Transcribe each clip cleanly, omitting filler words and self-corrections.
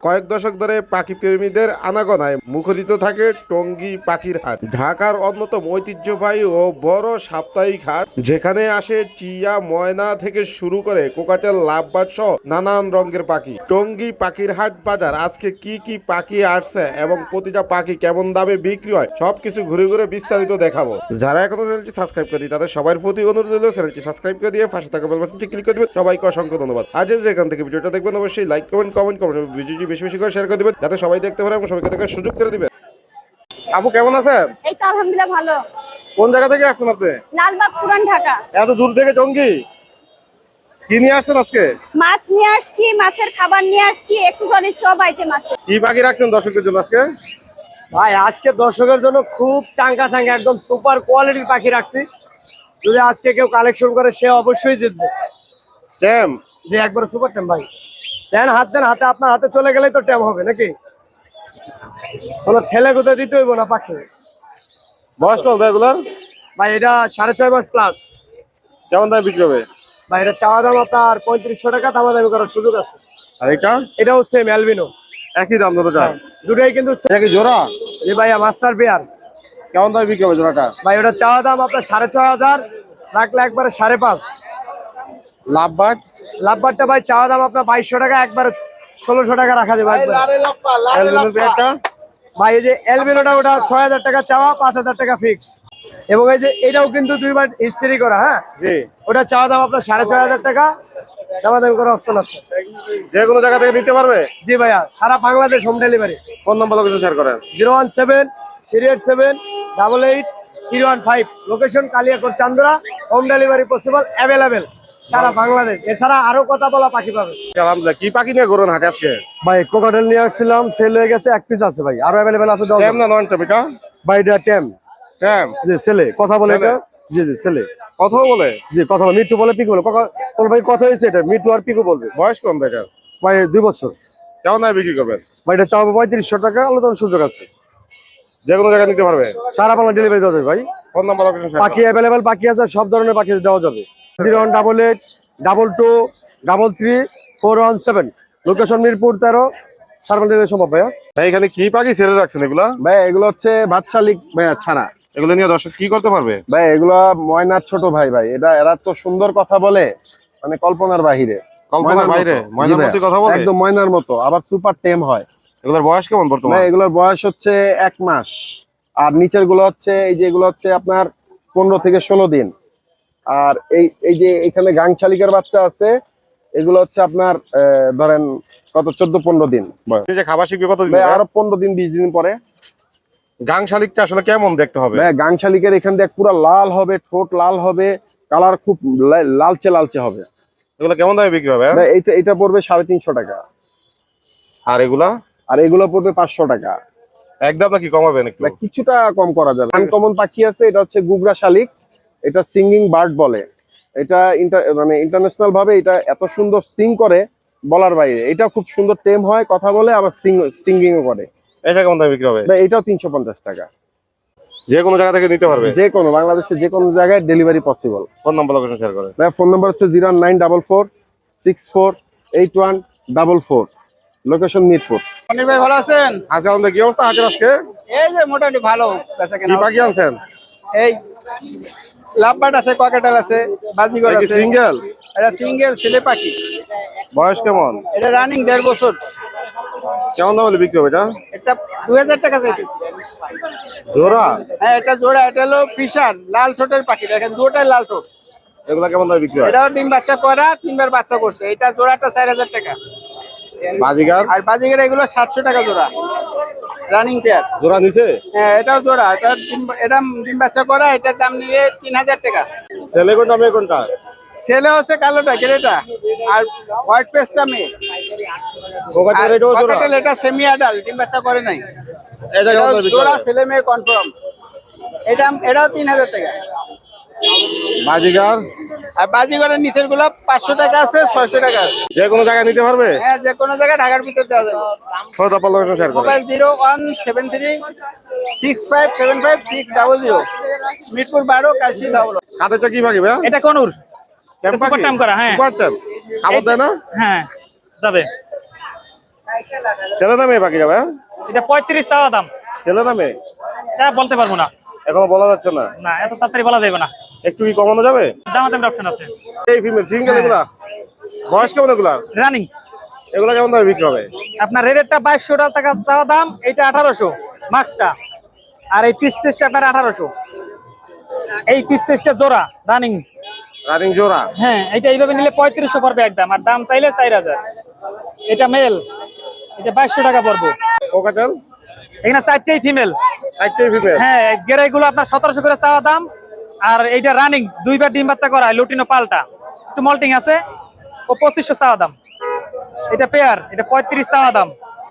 কয়েক দশক ধরে পাখি প্রেমীদের আনাগোনায় মুখরিত থাকে টঙ্গী পাখির হাট, ঢাকার অন্যতম ঐতিহ্যবাহী ও বড় সাপ্তাহিক হাট, যেখানে আসে চিয়া, ময়না থেকে শুরু করে কোকাটেল, লাভবার্ড সহ নানান রঙের পাখি। টঙ্গী পাখির হাট বাজার আজকে কি কি পাখি আসছে এবং প্রতিটা পাখি কেমন দামে বিক্রি হয় সবকিছু ঘুরে ঘুরে বিস্তারিত দেখাবো। যারা এখনো চ্যানেলটি সাবস্ক্রাইব করেনি তাদের সবার প্রতি অনুরোধ রইল চ্যানেলটি সাবস্ক্রাইব করে দিয়ে পাশে থাকা বেল বাটনটি ক্লিক করে দিবেন। সবাইকে অসংখ্য ধন্যবাদ। আজ যেখান থেকে ভিডিওটা দেখবেন অবশ্যই লাইক কমেন্ট করবেন, ভিডিওটি বেশি বেশি করে শেয়ার করে দিবেন যাতে সবাই দেখতে পারে এবং সবাইকে দেখার সুযোগ করে দিবেন। আপু কেমন আছেন? এই তো আলহামদুলিল্লাহ ভালো। কোন জায়গা থেকে আসছেন আপনি? লালবাগ, পুরান ঢাকা। এত দূর থেকে টঙ্গী কি নিয়ে আসছেন আজকে? মাছ নিয়ে আসছি, মাছের খাবার নিয়ে আসছি, অ্যাকসেসরিজ সব আইটেম আছে। কি পাখি রাখছেন দর্শকদের জন্য আজকে? ভাই আজকে দর্শকের জন্য খুব চাঙ্গা চাঙ্গা একদম সুপার কোয়ালিটির পাখি রাখছি। যদি আজকে কেউ কালেকশন করে সে অবশ্যই জিতবে। ট্যাম যে একবার সুপার ট্যাম ভাই দেন, হাতে আপনার হাতে চলে গেলেই তো ট্যাম হবে নাকি? কোনো ঠেলে কোথায় দিতে হইব না পাখি। বয়স কত এগুলার? ভাই এটা 6.5 মাস প্লাস। কেমন দামে বিক্রি হবে? ভাই এটা চাওয়া দাম আপনার 3500 টাকা, দামাদামি করার সুযোগ আছে। আর এটা? এটাও সেম অ্যালবিনো, একই দাম দুটোটা? দুটোই কিন্তু এটা কি জোড়া? জি ভাইয়া মাস্টার পেয়ার। কেমন দামে বিক্রি হবে জোড়াটা? ভাই ওটা চাওয়া দাম আপনার 6,500, রাখলে একবারে 5.5। লাভবার্ড? লাভবারটা ভাই চাওয়া দাম আপনার 2200 টাকা, একবার 1600 টাকা রাখা যাবে। ভাই এই যে এলবিনোটা ওটা 6000 টাকা চাওয়া, 5000 টাকা ফিক্সড। এবং এই যে এটাও কিন্তু দুইবার হিস্ট্রি করা। হ্যাঁ জি, ওটা চাওয়া দাম আপনার 6500 টাকা, দামাদামি করার অপশন আছে। যে কোনো জায়গা থেকে নিতে পারবে? জি ভাইয়া, সারা Bangladesh home delivery. Phone number location share করেন। 017-387-315, location Kaliakair Chandra. Home delivery possible, available সারা বাংলাদেশ। এছাড়া আরো কথা বলা পাখি পাবে। আলহামদুলিল্লাহ। কি পাখি নিয়ে ঘুরেন হাটে আজকে? ভাই কোকাটেল নিয়ে আসছিলাম, সেল হয়ে গেছে, এক পিস আছে ভাই, আরো অ্যাভেলেবেল আছে। ট্যাম না নন ট্যাম এটা? ভাই এটা ট্যাম। ট্যাম? জি ছেলে কথা বলে এটা। জি জি ছেলে কথাও বলে? জি কথা বলে, মিটু বলে, পিকু বলে। কোন ভাই কথা হয়েছে এটা, মিটু আর পিকু বলবে। বয়স কম দেখা? ভাই 2 বছর। কেমন দামে বিক্রি করবেন? ভাই এটা চাওয়া 3500 টাকা, আলোচনার সুযোগ আছে। যে কোনো জায়গায় নিতে পারবে? সারা বাংলা ডেলিভারি দেওয়া যাবে ভাই। ফোন নাম্বার লোকেশন শেয়ার পাখি অ্যাভেলেবেল পাখি আছে, সব ধরনের পাখি দেওয়া যাবে। 01822234117, লোকেশন মিরপুর 13, সারা বাংলা ডেলিভারি সম্ভব ভাইয়া। ভাই এখানে কি পাখি ছেড়ে রাখছেন এগুলা? ভাই এগুলো হচ্ছে বাদশালিক ভাইয়া ছাড়া। এগুলো নিয়ে দর্শক কি করতে পারবে? ভাই এগুলো ময়নার ছোট ভাই। ভাই এরা তো সুন্দর কথা বলে, মানে কল্পনার বাহিরে। কল্পনার বাইরে? ময়নার মতো কথা বলে? একদম ময়নার মতো, আবার সুপার টেম হয়। এগুলোর বয়স কেমন বর্তমানে? ভাই এগুলোর বয়স হচ্ছে 1 মাস। আর নিচের গুলো হচ্ছে এই যে এগুলো হচ্ছে আপনার 15 থেকে 16 দিন। আর এই যে এখানে গাংশালিকের বাচ্চা আছে, এগুলো হচ্ছে আপনার ধরেন কত 14-15 দিন বয়স। নিজে খাবার শিখবে কতদিন? ভাই আরো 15 দিন 20 দিন পরে। গাং শালিকটা আসলে কেমন দেখতে হবে? ভাই গাংশালিকের এখান দিয়ে পুরো লাল হবে, ঠোঁট লাল হবে, কালার খুব লালচে লালচে হবে। এগুলো কেমন দামে বিক্রি হবে? ভাই এটা পড়বে 350 টাকা। আর এগুলা? আর এগুলো পড়বে 500 টাকা। একদম নাকি কমাবেন একটু? ভাই কিছুটা কম করা যাবে। আনকমন পাখি আছে, এটা হচ্ছে গুগরা শালিক, এটা সিঙ্গিং বার্ড বলে। এটা মানে ইন্টারন্যাশনাল ভাবে এটা এত সুন্দর সিং করে বলার বাইরে। এটা খুব সুন্দর টেম হয়, কথা বলে, আবার সিঙ্গিংও করে। এটা কেমন দামে বিক্রি হবে? ভাই এটাও 350 টাকা। যে কোনো জায়গা থেকে নিতে পারবে? যে কোনো বাংলাদেশের যে কোনো জায়গায় delivery possible. Phone number location share করেন। ভাই ফোন নাম্বার হচ্ছে 09446481444, লোকেশন মিরপুর। অনিল ভাই ভালো আছেন? আচ্ছা, আমাদের কি অবস্থা হাটের আজকে? এই যে মোটামুটি ভালো বেচা কি কেনা। পাখি আনছেন? এই লাভবার্ড আছে, ককাটেল আছে, বাজিগর আছে। সিঙ্গেল? এটা সিঙ্গেল ছেলে পাখি। বয়স কেমন? এটা রানিং 1.5 বছর। কেমন দামে বিক্রি হবে এটা? এটা 2000 টাকা চাইতেছি। জোড়া? হ্যাঁ এটা জোড়া। এটা হলো ফিশার, লাল ঠোঁটের পাখি। দেখেন দুটোটাই লাল ঠোঁট। এগুলা কেমন দামে বিক্রি হয়? এটাও ডিম বাচ্চা করা, 3বার বাচ্চা করছে। এটা জোড়াটা 4000 টাকা। বাজিগার? আর বাজিগর এগুলো 700 টাকা জোড়া, রানিং পেয়ার। জোড়া নিছে? হ্যাঁ এটাও জোড়া। এটা ডিম বাচ্চা করা, এটার দাম নিয়ে 3000 টাকা। ছেলে কোনটা মেয়ে কোনটা? ছেলে হচ্ছে কালোটা, গ্রেটা, আর হোয়াইট পেস্টটা মেয়ে। কোকাটেল এটাও জোড়া? কোকাটেল এটা সেমি অ্যাডাল্ট, ডিম বাচ্চা করে নাই। এটা কেমন দামে বিক্রি জোড়া হবে? ছেলে মেয়ে কনফার্ম। এটাও 3000 টাকা। বাজিগার? আর বাজিগরের নিচের গুলো 500 টাকা আছে, 600 টাকা আছে। যে কোনো জায়গায় নিতে পারবে? হ্যাঁ যে কোনো জায়গায় ঢাকার ভিতর দেওয়া যাবে। ফোন নাম্বার লোকেশন শেয়ার করেন। মোবাইল 01736575600, মিরপুর 12, কাশি দাওলা। কাদেরটা কি পাখি ভাই? এটা কোনুর ট্যাম সুপার পাখি? ট্যাম করা, হ্যাঁ। Super tame? খাবার দেয় না? হ্যাঁ যাবে। ছেলে না মেয়ে পাখি যাবে? এটা 35 চাওয়া দাম। ছেলে না মেয়ে এটা বলতে পারবো না। এখনো বলা যাচ্ছে না। না, এত তাড়াতাড়ি বলা যাবে না। একটু কি কমানো যাবে? দামাদামের অপশন আছে। এই ফিমেল সিঙ্গেল এগুলা বয়স কেমন এগুলা? রানিং। এগুলা কেমন দামে বিক্রি হবে? আপনার রেডেরটা 2200 টাকা চাওয়া দাম, এটা 1800 মাক্সটা। আর এই পিসটা আপনার 1800। এই পিসটা জোড়া রানিং। রানিং জোড়া? হ্যাঁ, এটা এইভাবে নিলে 3500 পড়বে একদম, আর দাম চাইলে 4000। এটা মেল, এটা 2200 টাকা পড়বে। কোকাটেল? এখানে 4টেই ফিমেল। একটাই ফিমেল? হ্যাঁ, গেরাইগুলো আপনার 1700 করে চাওয়া দাম। আর এইটা রানিং, দুইবার ডিম বাচ্চা করা, লুটিনো পাল্টা, একটু মল্টিং আছে, ও 2500 চাওয়া দাম। এটা পেয়ার, এটা 35 চাওয়া দাম,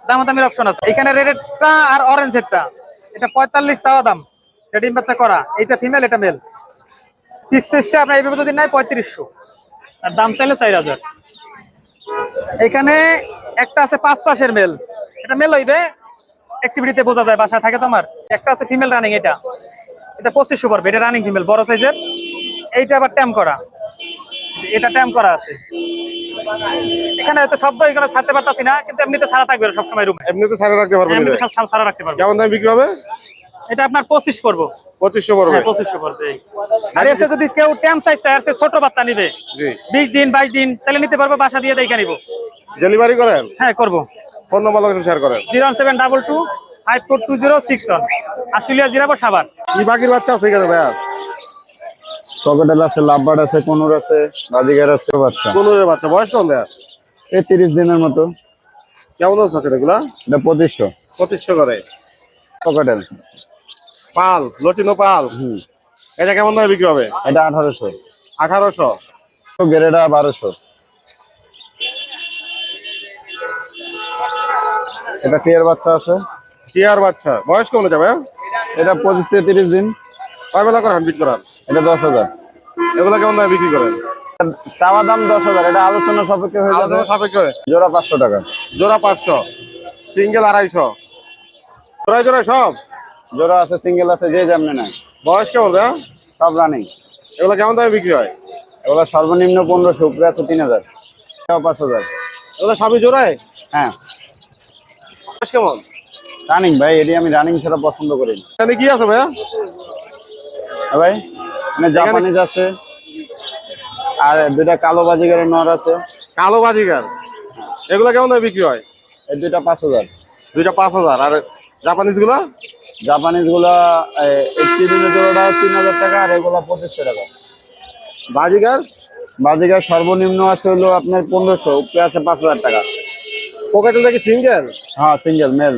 দামাদামির অপশন আছে। এখানে রেডেরটা আর অরেঞ্জেরটা, এটা 45 চাওয়া দাম, এটা ডিম বাচ্চা করা, এটা ফিমেল, এটা মেল। পিসটা আপনার এইভাবে যদি নাই 3500, আর দাম চাইলে 4000। এখানে একটা আছে 5 পাশের মেল, এটা মেল হইবে, অ্যাক্টিভিটিতে বোঝা যায়, বাসায় থাকে তোমার। একটা আছে ফিমেল রানিং, এটা 2500 পড়বে, এটা রানিং ফিমেল, বড় সাইজের। এইটা আবার ট্যাম করা, এটা ট্যাম করা আছে। এখানে হয়তো শব্দ এখানে ছাড়তে পারতাছি না, কিন্তু এমনিতে ছাড়া থাকবে সবসময় রুমে। এমনিতে ছাড়া রাখতে পারবেন? এমনিতে সব ছাড়া রাখতে পারবো। কেমন দামে বিক্রি হবে? এটা আপনার 25 পড়বো। 2500 পড়বে? হ্যাঁ, 2500 পড়বে। আর এসে যদি কেউ ট্যাম চাই, আর সে ছোট বাচ্চা নিবে, জি। 20 দিন 22 দিন, তাহলে নিতে পারবো, বাসা দিয়ে দেখে নিব। ডেলিভারি করেন? হ্যাঁ, করবো। ফোন নাম্বার লোকেশন শেয়ার করেন। 01722 542061, আশুলিয়া জিরাবো সাভার। কি পাখির বাচ্চা আছে এখানে ভাইয়া? ককেটেল আছে, লাভবার্ড আছে, কোনুর আছে, বাজিগার আছে, বাচ্চা। কোন বাচ্চা? বয়স কেমন ভাইয়া? এই 30 দিনের মতো। কেমন দাম আছে এগুলা? এটা 2500। 2500 করে। ককেটেল পাল, লটিনো পাল। এটা কেমন দামে বিক্রি হবে? এটা 1800। 1800? গেরেডা 1200। এটা টিয়ার বাচ্চা আছে। টিয়ার বাচ্চা, বয়স কেমন যাবে? এটা 25 থেকে 30 দিন। কয় বেলা করে হ্যান্ড করান? এটা 10,000। এগুলা কেমন দামে বিক্রি করেন? চাওয়া দাম 10,000, এটা আলোচনা সাপেক্ষে হয়ে যাবে। আলাদা সাপেক্ষে? জোড়া 500 টাকা। জোড়া 500, সিঙ্গেল 250। জোড়ায় জোড়ায় সব? জোড়া আছে, সিঙ্গেল আছে, যে যেমনি নাই। বয়স কেমন ভাইয়া? সব রানিং। এগুলা কেমন দামে বিক্রি হয়? এগুলো সর্বনিম্ন 1500, উপরে আছে 3000, 5000। এগুলা সবই জোড়ায়? হ্যাঁ, বয়স কেমন? রানিং ভাই, এটি আমি রানিং ছাড়া পছন্দ করি না। এখানে কি আছে ভাইয়া? হ্যাঁ ভাই, মানে জাপানিজ আছে, আর দুইটা কালো বাজিগারের নর আছে। কালো বাজিগার, এগুলা কেমন দামে বিক্রি হয়? এই দুইটা 5000। দুইটা 5000। আর জাপানিজ গুলা? জাপানিজ গুলা এই তিনটা জোড়াটা 3000 টাকা, আর এগুলা 2500 টাকা। বাজিগার? বাজিগার সর্বনিম্ন আছে হলো আপনার 1500, উপরে আছে 5000 টাকা। পকেটেলটা কি সিঙ্গেল? হ্যাঁ, সিঙ্গেল মেল।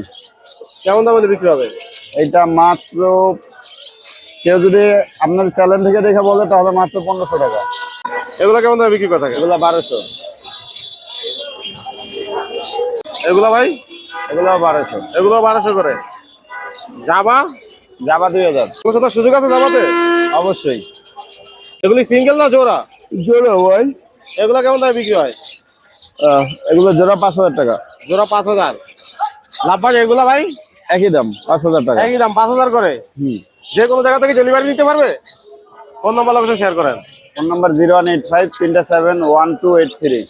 কেমন দামে বিক্রি হবে? এইটা মাত্র, কেউ যদি আপনার চ্যানেল থেকে দেখে বলে তাহলে মাত্র 1500 টাকা। এগুলা কেমন দামে বিক্রি করে থাকে? এগুলা 1200। এগুলা ভাই? এগুলো 1200। এগুলো 1200 করে। জাবা? জাবা 2000। কোনো সাথে সুযোগ আছে জাবাতে? অবশ্যই। এগুলি সিঙ্গেল না জোড়া? জোড়া ভাই। এগুলা কেমন দামে বিক্রি হয়? এগুলো জোড়া 5000 টাকা। জোড়া 5000। লাভবাজ এগুলা ভাই? একই দাম, 5000 টাকা। একই দাম, 5000 করে। যে কোনো জায়গা থেকে ডেলিভারি নিতে পারবে? ফোন নাম্বার লোকেশন শেয়ার করেন। Phone number 01853271283।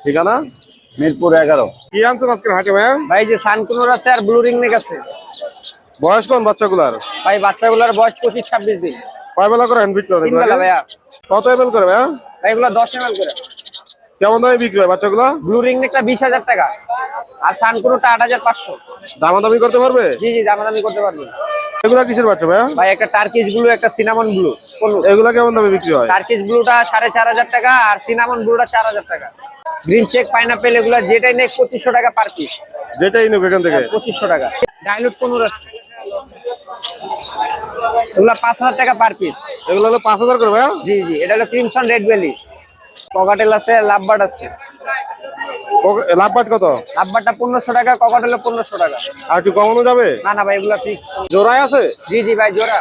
ঠিকানা? মিরপুর 11। কি আনছেন আজকের হাটে ভাইয়া? ভাই যে সানকুনোর আছে আর ব্লু রিং নেক আছে। বয়স কোন বাচ্চাগুলার? ভাই বাচ্চাগুলোর বয়স 25-26 দিন। কয় বেলা করে হ্যান্ড করেন? 3 বেলা ভাইয়া। কত এমএল করে ভাইয়া? ভাই এগুলো 10 ml করে। কেমন দামে বিক্রি হয় বাচ্চাগুলা? ব্লু রিং নেকটা 20000 টাকা, আর সানকুনোটা 8500। দামাদামি করতে পারবে? জি জি, দামাদামি করতে পারবেন। এগুলা কিসের বাচ্চা ভাইয়া? ভাই একটা টার্কিশ ব্লু, একটা সিনামন ব্লু। এগুলা কেমন দামে বিক্রি হয়? টার্কিশ ব্লুটা 4500 টাকা, আর সিনামন ব্লুটা 4000 টাকা। গ্রিন চেক, পাইনাপেল, এগুলা যেটাই নেক 2500 টাকা পার পিস। যেটাই নেব এখান থেকে 2500 টাকা। ডাইলুট কোনুর আছে, এগুলা 5000 টাকা পার পিস। এগুলো হলো 5000 করে ভাইয়া? জি জি, এটা হলো ক্রিমসন রেড বেলি। ককাটেল আছে, লাভবার্ড আছে। লাভবাট কত? লাভবার্ডটা 1500 টাকা, ককাটেল 1500 টাকা। আর কি কমানো যাবে? না না ভাই, এগুলা ফিক্স। জোড়ায় আছে? জি জি ভাই, জোড়া।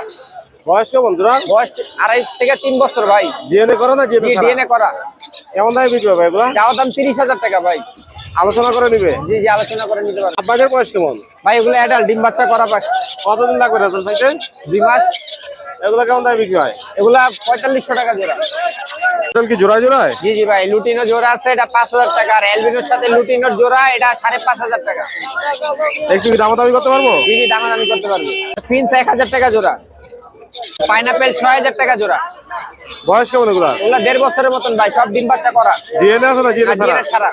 বয়স কেমন জোড়া? বয়স 2.5 থেকে 3 বছর ভাই। ডিএনএ করা না ডিএনএ? ডিএনএ করা। কেমন দামে বিক্রি হবে এগুলা? যাওয়ার দাম 30000 টাকা ভাই। আলোচনা করে নিবে? জি জি, আলোচনা করে নিতে পারবেন। লাভবাটের বয়স কেমন? ভাই এগুলো অ্যাডাল্ট, ডিম বাচ্চা করা পাখি। কতদিন লাগবে রেজাল্ট পাইতে? 2 মাস। এগুলো কেমন দামে বিক্রি হয়? এগুলা 4500 টাকা জোড়া। টোটাল কি জোড়ায় জোড়ায়? জি জি ভাই, লুটিনো জোড়া আছে, এটা 5000 টাকা। আর অ্যালবিনোর সাথে লুটিনোর জোড়া, এটা 5500 টাকা। একটু কি দামাদামি করতে পারবো? জি জি, দামাদামি করতে পারবে। ফিন্স 1000 টাকা জোড়া। পাইনাপেল 6000 টাকা জোড়া। বয়স কেমন এগুলা? এগুলা 1.5 বছরের মতন ভাই, সব ডিম বাচ্চা করা। ডিএনএ আছে না ডিএনএ ছাড়া? ডিএনএ ছাড়া।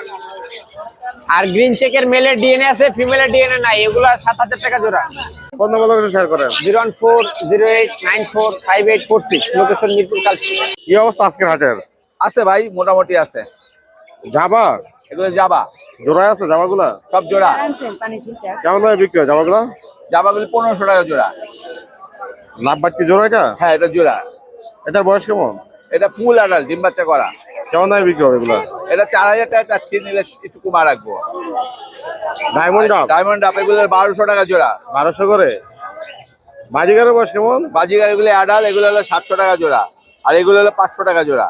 আর গ্রিন চেকের মেলের ডিএনএ আছে, ফিমেলের ডিএনএ নাই। এগুলা 7000 টাকা জোড়া। ফোন নাম্বার লোকেশন শেয়ার করেন। 01408945846, লোকেশন মিরপুর কালচি। কি অবস্থা আজকের হাটের? আছে ভাই, মোটামুটি আছে। জাবা এগুলো জাবা, জোড়ায় আছে জাবাগুলা? সব জোড়া। কেমন দামে বিক্রি হয় জাবাগুলা? জাবাগুলি 1500 টাকা জোড়া। লাভবাট কি জোড়া এটা? হ্যাঁ, এটা জোড়া। এটার বয়স কেমন? এটা ফুল আডাল, ডিম বাচ্চা করা। কেমন দামে বিক্রি হবে এগুলা? এটা 4000 টাকা চাচ্ছি, নিলে একটু কমা রাখবো। ডায়মন্ড আপ ডায়মন্ড আপ এগুলো 1200 টাকা জোড়া। 1200 করে। বাজিগারের বয়স কেমন? বাজিগার এগুলো আডাল, এগুলো হলো 700 টাকা জোড়া। আর এগুলো হলো 500 টাকা জোড়া।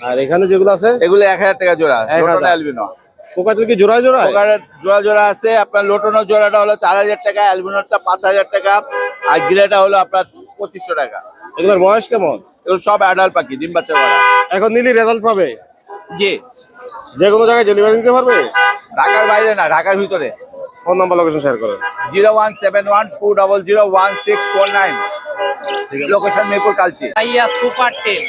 আর এখানে যেগুলো আছে এগুলো 1000 টাকা জোড়া। 1000 লোটন অ্যালবিনো পোকাটেল কি জোড়ায় জোড়ায়? পোকারের জোড়া জোড়া আছে। আপনার লোটনের জোড়াটা হলো 4000 টাকা, অ্যালবিনোটা 5000 টাকা, আর গ্রেটা হলো আপনার 2500 টাকা। এগুলোর বয়স কেমন? এগুলো সব আডাল পাখি, ডিম বাচ্চা করা। এখন নিলি রেজাল্ট পাবে? জি। যে কোনো জায়গায় ডেলিভারি দিতে পারবে? ঢাকার বাইরে না, ঢাকার ভিতরে। ফোন নাম্বার লোকেশন শেয়ার করেন। 01712001649, লোকেশন মিরপুর কালচি। ভাইয়া সুপার টেম,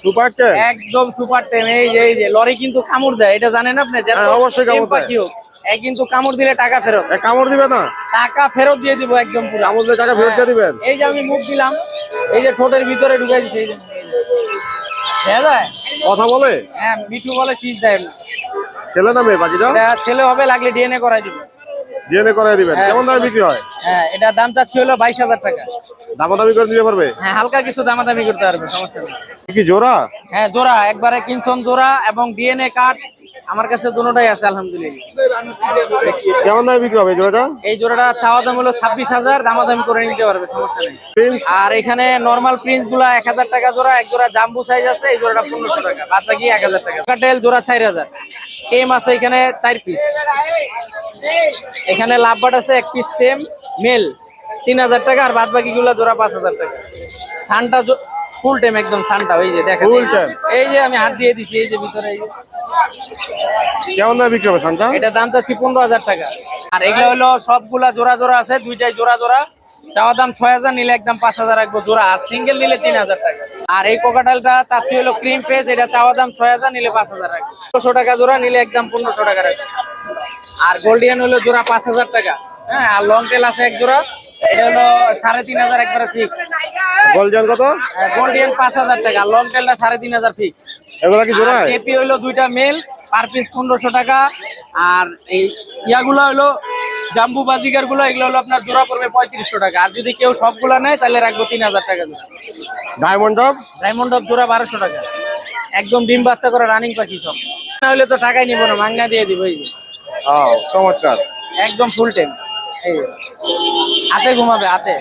সুপার টেন? একদম সুপার টেম। এই যে লরি কিন্তু কামড় দেয়, এটা জানেন আপনি? যত হ্যাঁ, অবশ্যই কামড় টেম দেয়। পাখি হোক, কিন্তু কামড় দিলে টাকা ফেরত। কামড় দিবে না? টাকা ফেরত দিয়ে দিব একদম পুরো। কামড় দিয়ে টাকা ফেরত দিয়ে দিবেন? এই যে আমি মুখ দিলাম, এই যে ঠোঁটের ভিতরে ঢুকাই দিচ্ছি, হ্যাঁ যায়। কথা বলে? হ্যাঁ, মিঠু বলে শীষ দেয়। ছেলে না মেয়ে বাকিটা? এটা ছেলে হবে, লাগলে ডিএনএ করাই দিব। ডিএনএ করাই দিবেন। হ্যাঁ। কেমন দামে বিক্রি হয়? হ্যাঁ, এটা দাম চাচ্ছি হলো 22000 টাকা। দামাদামি করে দিতে পারবে? হ্যাঁ, হালকা কিছু দামাদামি করতে পারবে, সমস্যা নেই। কি জোড়া? হ্যাঁ, জোড়া একবারে কিনসন জোড়া এবং ডিএনএ কার্ড আমার কাছে দুটোটাই আছে আলহামদুলিল্লাহ। কেমন দামে বিক্রি হবে এই জোড়াটা? এই জোড়াটা চাওয়া দাম হলো 26000, দামাদামি করে নিতে পারবে, সমস্যা নেই। প্রিন্স? আর এখানে নরমাল প্রিন্স গুলা 1000 টাকা জোড়া, এক জোড়া জাম্বু সাইজ আছে, এই জোড়াটা 1500 টাকা, বাদ বাকি 1000 টাকা। কাটেল জোড়া 4000। সেম আছে এখানে 4 পিস। এখানে লাভবাট আছে 1 পিস সেম মেল 3000 টাকা, আর বাদ বাকি গুলা জোড়া 5000 টাকা। সানটা ফুল টাইম একদম সানটা, ওই যে দেখেন, Full time? এই যে আমি হাত দিয়ে দিছি, এই যে ভিতরে, এই যে। কেমন দামে বিক্রি হবে সানটা? এটা দাম চাচ্ছি 15000 টাকা। আর এগুলো হলো সবগুলা জোড়া জোড়া আছে, দুইটাই জোড়া জোড়া। চাওয়া দাম 6000, নিলে একদম 5000 রাখবো জোড়া, আর সিঙ্গেল নিলে 3000 টাকা। আর এই কোকাটালটা চাচ্ছি হলো ক্রিম পেস, এটা চাওয়া দাম 6000, নিলে 5000 রাখবো। 1500 টাকা জোড়া, নিলে একদম 1500 টাকা রাখবো। আর গোল্ডিয়ান হলো জোড়া 5000 টাকা। হ্যাঁ, আর লং টেল আছে এক জোড়া, এটা হলো 3500 একবারে ফিক্স। গোল্ডেন কত? গোল্ডিয়ান 5000 টাকা, লং টেলটা 3500 ফিক্স। এগুলা কি জোড়ায়? কেপি হইলো দুইটা মেল, পার পিস 1500 টাকা। আর এই ইয়াগুলো হলো জাম্বু বাজিগার গুলো, এগুলো হলো আপনার জোড়া পড়বে 3500 টাকা। আর যদি কেউ সবগুলা নেয় তাহলে রাখবো 3000 টাকা জোড়া। Diamond up? ডায়মন্ড অফ জোড়া 1200 টাকা, একদম ডিম বাচ্চা করে রানিং পাখি সব। না হলে তো টাকাই নিবো না, মাংনা দিয়ে দিব। এই যে চমৎকার, একদম ফুল টাইম, এই যে। হাতে ঘুমাবে, হাতে।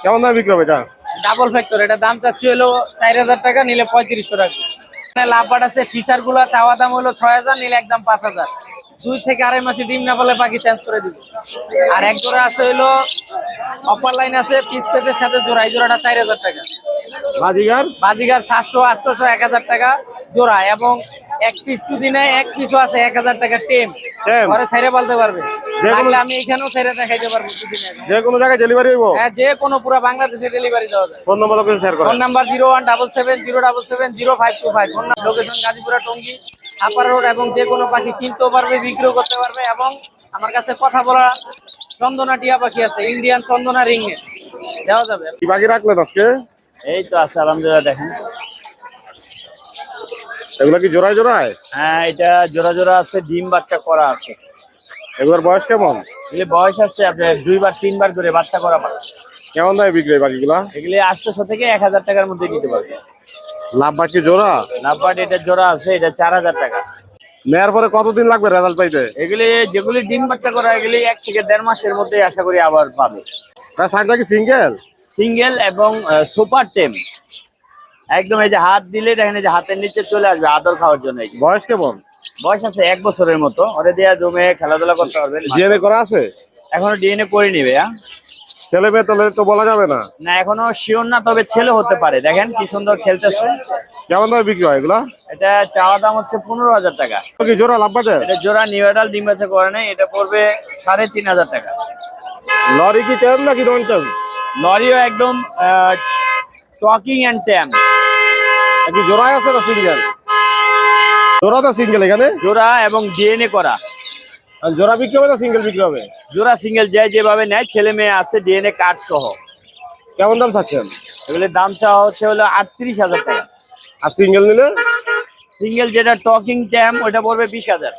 কেমন দামে বিক্রি হবে এটা? ডাবল ফ্যাক্টর, এটা দাম চাচ্ছি হলো 4000 টাকা, নিলে 3500 টাকা। লাভবাট আছে ফিশার গুলা, চাওয়া দাম হলো 6000, নিলে একদম 5000। 2 থেকে 2.5 মাসে ডিম না পারলে পাখি চেঞ্জ করে দিব। আর এক জোড়া আছে হলো অপার লাইন আছে, পিস পেসের সাথে জোড়া, এই জোড়াটা 4000 টাকা। বাজিগার? বাজিগার 700, 800, 1000 টাকা জোড়া, এবং এক পিস যদি নেয়, এক পিসও আছে 1000 টাকা টেম। টেম? ঘরে ছেড়ে বলতে পারবে, যে কোনো- লাগলে আমি এখানেও ছেড়ে দেখাইতে পারবো দুদিন আগে। যে কোনো জায়গায় ডেলিভারি হইব? হ্যাঁ, যে কোনো পুরো বাংলাদেশে ডেলিভারি দেওয়া যায়। Phone number location share phone করেন। Number 01770770525। Phone number, location Gazipura Tongi upper road. এবং যে কোনো পাখি কিনতেও পারবে, বিক্রিও করতে পারবে। এবং আমার কাছে কথা বলা চন্দনা টিয়া পাখি আছে, ইন্ডিয়ান চন্দনা রিং দেওয়া যাবে। কি বাকি রাখলেন আজকে? এই তো আছে আলহামদুলিল্লাহ। দেখেন, এগুলা কি জোড়ায় জোড়ায়? হ্যাঁ, এটা জোড়া জোড়া আছে, ডিম বাচ্চা করা আছে। এগুলোর বয়স কেমন? এগুলি বয়স আছে আপনার 2-3 করে বাচ্চা করা পাবে। কেমন দামে বিক্রি হয় বাকিগুলা? এগুলি 800 থেকে 1000 টাকার মধ্যে দিতে পারবে। লাভ বাকি জোড়া? লাভবাট এটা জোড়া আছে, এটা 4000 টাকা। নেয়ার পরে কতদিন লাগবে রেজাল্ট পাইতে? এগুলি যেগুলি ডিম বাচ্চা করা, এগুলি 1 থেকে 1.5 মাসের মধ্যে আশা করি আবার পাবে। সাইডটা কি সিঙ্গেল? সিঙ্গেল এবং সুপার টেম, একদম এই যে হাত দিলে দেখেন, এই যে হাতের নিচে চলে আসবে আদর খাওয়ার জন্য। এই যে বয়স কেমন? বয়স আছে 1 বছরের মতো, ওরে দিয়ে জমে খেলাধুলা করতে পারবেন। ডিএনএ করা আছে? এখনো ডিএনএ করে নিবে। হ্যাঁ, ছেলে মেয়ে তাহলে তো বলা যাবে না। না এখনো শিওর না, তবে ছেলে হতে পারে। দেখেন কি সুন্দর খেলতেছে। কেমন দামে বিক্রি হয় এগুলা? এটা চাওয়া দাম হচ্ছে 15,000 টাকা। তো কি জোড়া লাভ বাজে? এটা জোড়া নিউ অ্যাডাল ডিম বাচ্চা করে নাই, এটা পড়বে 3,500 টাকা। লরি কি টেম নাকি নন টেম? লরিও একদম টকিং এন্ড ট্যাম। কি জোড়ায় আছে না সিঙ্গেল? জোড়াটা সিঙ্গেল এখানে? জোড়া এবং ডিএনএ করা। আর জোড়া বিক্রি হবে না সিঙ্গেল বিক্রি হবে? জোড়া সিঙ্গেল যেভাবে নেয়, ছেলে মেয়ে আছে ডিএনএ কার্ড সহ। কেমন দাম চাচ্ছেন? এগুলোর দাম চাওয়া হচ্ছে হলো 38,000 টাকা। আর সিঙ্গেল নিলে? সিঙ্গেল যেটা টকিং ট্যাম ওটা পড়বে 20,000।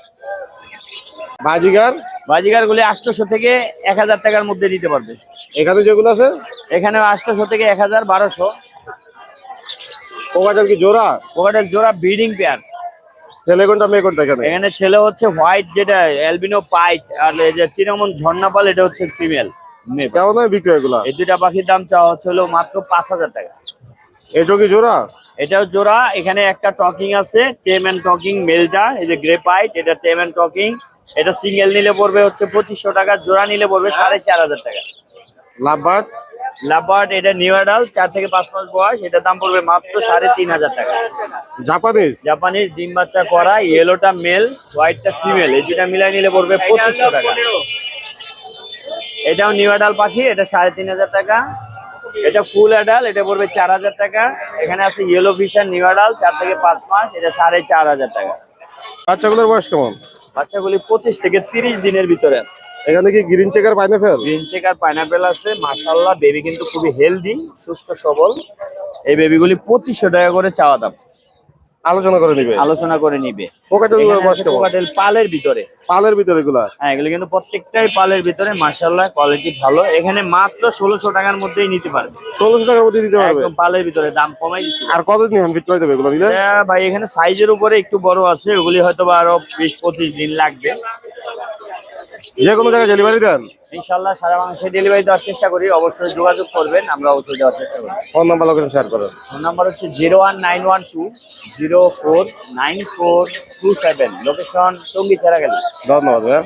বাজিগার? বাজিগার গুলি 800 থেকে 1,000 টাকার মধ্যে দিতে পারবে। এখানে যেগুলো আছে এখানে 800 থেকে 1,000, 1200। কোকাটেল কি জোড়া? ওখানে জোড়া ব্রিডিং পেয়ার। ছেলে কোনটা মেয়ে কোনটা এখানে? এখানে ছেলে হচ্ছে হোয়াইট যেটা অ্যালবিনো পাইট, আর এই যে চিনামন ঝর্ণাপাল এটা হচ্ছে ফিমেল। কেমন দামে বিক্রি হয় এগুলা? এই দুটা পাখির দাম চাওয়া হচ্ছে হলো মাত্র 5,000 টাকা। এটা কি জোড়া? এটাও জোড়া। এখানে একটা টকিং আছে, টেম এন্ড টকিং মেলটা, এই যে গ্রে পাইট, এটা টেম এন্ড টকিং। এটা সিঙ্গেল নিলে পড়বে হচ্ছে 2,500 টাকা, জোড়া নিলে পড়বে 4,500 টাকা। লাভবার্ড? লাভবার্ড এটা নিউ অ্যাডাল্ট, 4 থেকে 5 মাস বয়স, এটার দাম পড়বে মাত্র 3,500 টাকা। জাপানিজ? জাপানিজ ডিম বাচ্চা করা, ইয়েলোটা মেল, হোয়াইটটা ফিমেল, এই দুটা মিলাই নিলে পড়বে 2,500 টাকা। এটাও নিউ অ্যাডাল্ট পাখি, এটা 3,500 টাকা। এটা ফুল অ্যাডাল্ট, এটা পড়বে 4,000 টাকা। এখানে আছে ইয়েলো ফিশার নিউ অ্যাডাল্ট, 4 থেকে 5 মাস, এটা 4,500 টাকা। বাচ্চাগুলোর বয়স কেমন? বাচ্চাগুলি 25 থেকে 30 দিনের ভিতরে আছে। এখানে কি green checker pineapple? Green checker pineapple আছে। মাশাআল্লাহ বেবি কিন্তু খুবই হেলদি, সুস্থ সবল। এই বেবিগুলি 2,500 টাকা করে চাওয়া দাম। আলোচনা করে নিবে? আলোচনা করে নিবে। কোকাটেলের বয়স কেমন? কোকাটেল পালের ভিতরে। পালের ভিতরে এগুলা? হ্যাঁ, এগুলো কিন্তু প্রত্যেকটাই পালের ভিতরে। মাশাআল্লাহ কোয়ালিটি ভালো। এখানে মাত্র 1,600 টাকার মধ্যেই নিতে পারবে। 1,600 টাকার মধ্যে দিতে পারবে? একদম পালের ভিতরে, দাম কমাই দিচ্ছি। আর কতদিন হ্যান্ড ফিট করে দেবে এগুলো নিলে? ভাই এখানে সাইজের উপরে একটু বড় আছে, ওগুলি হয়তো বা আরো 20-25 দিন লাগবে। যে কোনো জায়গায় ডেলিভারি দেন? ইনশাআল্লাহ সারা বাংলাদেশে ডেলিভারি দেওয়ার চেষ্টা করি। অবশ্যই যোগাযোগ করবেন, আমরা অবশ্যই দেওয়ার চেষ্টা করি। ফোন নাম্বার লোকেশন শেয়ার করেন। ফোন নাম্বার হচ্ছে 01912 049427, লোকেশন টঙ্গী চেরাগেলি। ধন্যবাদ ভাইয়া।